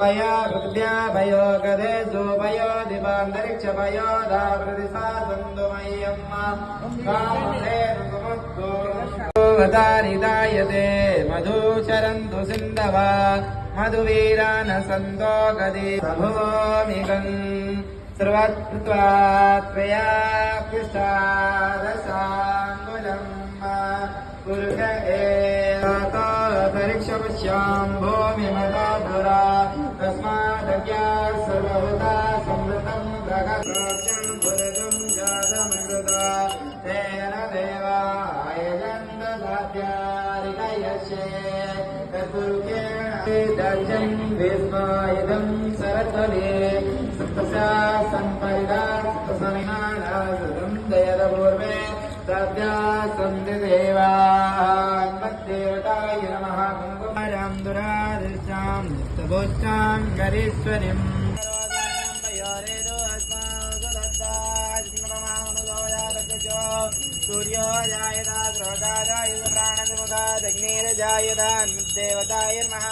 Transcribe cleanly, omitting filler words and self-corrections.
पया पृथिव्या पयो गदेषु पयो दिवान्तरिक्षपयो दावृतिसासन्दुमय्यम् कामधेनुसमुद्भूतारिदायते मधुचरन्तु सिन्धवा मधुवीरान सन्तो गदे सभूमिगन् सर्वत्वा त्वया पिष्टादशाङ्गुलम् पुरुष एतपरीक्षपश्याम् भूमिमता पुरा तस्मादज्ञा सर्वभूता संवृतम् प्रगतम् पुरुषम् जातमृता तेन देवायजन्तदाद्यारिकयस्ये तत्पुरुषेण दर्शन् भीष्मायुधम् सरस्वते सप्तसा सम्परिदा सप्तसमिनानासुतम् दयदपूर्वे तद्या सन्ति देवान् मद्देवताय नमः कुङ्कुमरां दुरादृशां तबोच्चां गरीश्वरीम् सूर्यो जायता स्रोता जायत प्राणसमुदा अग्निर्जायता देवताय नमः